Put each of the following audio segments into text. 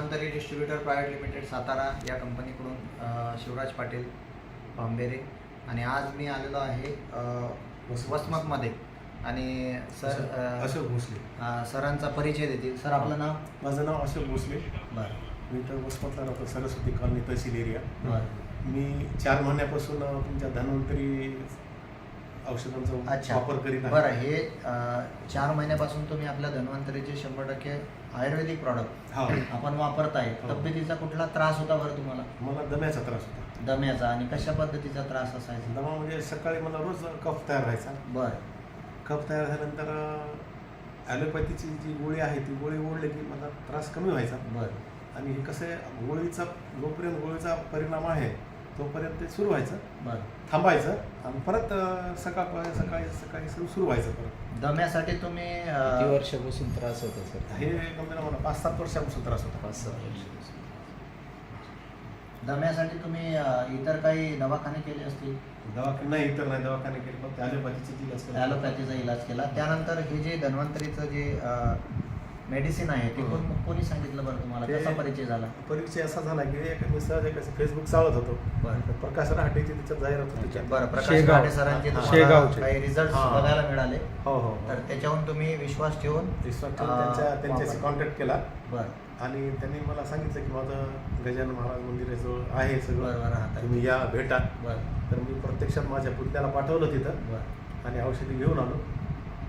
Dhanvantari distributor private limited Satara या कंपनीकडून शिवराज पाटील भांबेरे आणि आज मी आलेलो आहे वसमतमध्ये आणि सर अशोक भोसले सरांचा परिचय देतील. सर आपलं नाव? माझं नाव अशोक भोसले. बरं. मी तर वसमतला राहतो, सरस्वती कॉलनी तहसील एरिया. बरं. मी 4 महिन्यापासून तुमच्या धन्वंतरी औषधांचा वापर करीत आहे. बरं, हे 4 महिन्यापासून तुम्ही आपल्या धन्वंतरीचे 100% आयुर्वेदिक प्रॉडक्ट आपण वापरताय. तब्येतीचा कुठला त्रास होता बरं तुम्हाला? मला दम्याचा त्रास होता. दम्याचा? आणि कशा पद्धतीचा त्रास असायचा? दमा म्हणजे सकाळी मला रोज कफ तयार व्हायचा. बरं. कफ तयार झाल्यानंतर ॲलोपॅथीची जी गोळी आहे ती गोळी ओढली की मला त्रास कमी व्हायचा. बरं. आणि हे कसं आहे, गोळीचा जोपर्यंत गोळीचा परिणाम आहे तोपर्यंत ते सुरू व्हायचं, बरं, थांबायचं आणि परत सकाळी सुरू व्हायचं परत. दम्यासाठी तुम्ही किती वर्षापासून त्रास होता सर? हे कंपनीला मला 5-7 वर्षापासून त्रास होता. 5-7 वर्षापासून. दम्यासाठी तुम्ही इतर काही दवाखाने केले असतील? दवाखाने नाही, इतर नाही दवाखाने केले, फक्त ॲलोपॅथीचा इलाज केला. त्यानंतर हे जे धन्वंतरीचं जे मेडिसिन आहे ते कोणी सांगितलं बरं तुम्हाला? ते कसा परिचय झाला? परिचय असा झाला की मी सहज फेसबुक चालत होतो. बरं. प्रकाश राहटेची त्याच्यात जाहिरात होती. बरं, प्रकाश राहटे सरांचे तुम्हाला काही रिझल्ट बघायला मिळाले. हो हो. तर त्याच्याहून तुम्ही विश्वास ठेवून त्यांच्याशी कॉन्टॅक्ट केला. बरं. आणि त्यांनी मला सांगितलं की माझं गजानन महाराज मंदिराजवळ आहे सगळं, बरं, तुम्ही या भेटा. बरं. तर मी प्रत्यक्षात माझ्या पुतण्याला पाठवलं तिथं. बरं. आणि औषधी घेऊन आलो.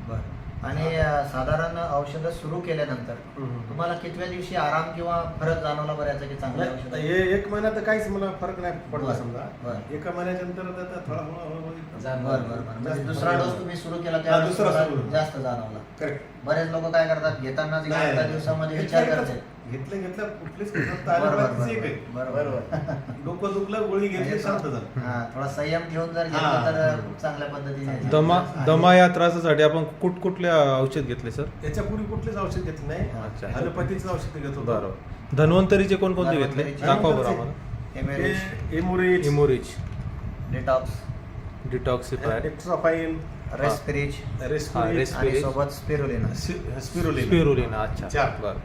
बरं. आणि साधारण औषधं सुरू केल्यानंतर तुम्हाला कितव्या दिवशी आराम किंवा फरक जाणवला बऱ्याच की चांगलं औषध? हे 1 महिन्यात काहीच मला फरक नाही पडला. समजा बरं. 1 महिन्याच्या नंतर थोडा बरं. दुसरा डोस तुम्ही सुरू केला दुसरा त्यावेळेस सुरू. जास्त जाणवला. करेक्ट. बरेच लोक काय करतात, घेताना 8 दिवसामध्ये विचार करते. घेतलं कुठलीच बरोबर. डोकं दुखलं, गोळी घेतली, शांत झालं. थोडा संयम ठेवून जर घेतलं तर खूप चांगल्या पद्धतीने. दमा या त्रासासाठी आपण कुठल्या औषध घेतले सर? याच्यापूर्वी कुठलेच औषध घेतलं नाही. अच्छा. ॲलोपॅथीचं औषध घेत होतो. बरोबर. धन्वंतरीचे कोणकोणते घेतले? दाखवा बरं आम्हाला. एमोरिच, डिटॉक्सिफायर, डेक्ट्रोफाइन, रेस्पिरिज आणि सोबत स्पिरुलिना. अच्छा. 4. बरं.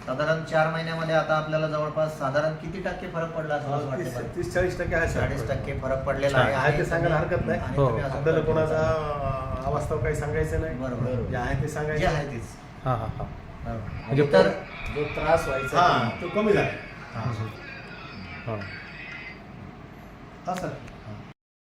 साधारण 4 महिन्यामध्ये आता आपल्याला जवळपास साधारण किती टक्के फरक पडला असं वाटतं? 30-40% आहे. 40% फरक पडलेला आहे. आहे ते सांगायला हरकत नाही. आणि तुम्ही असं आपल्याला कोणाचा अवस्था काही सांगायचं नाही. बरोबर. जे आहे ते जे सांगायचं. आहे तीच. हां. म्हणजे तर जो त्रास व्हायचा तो कमी झाला. हां. हा सर.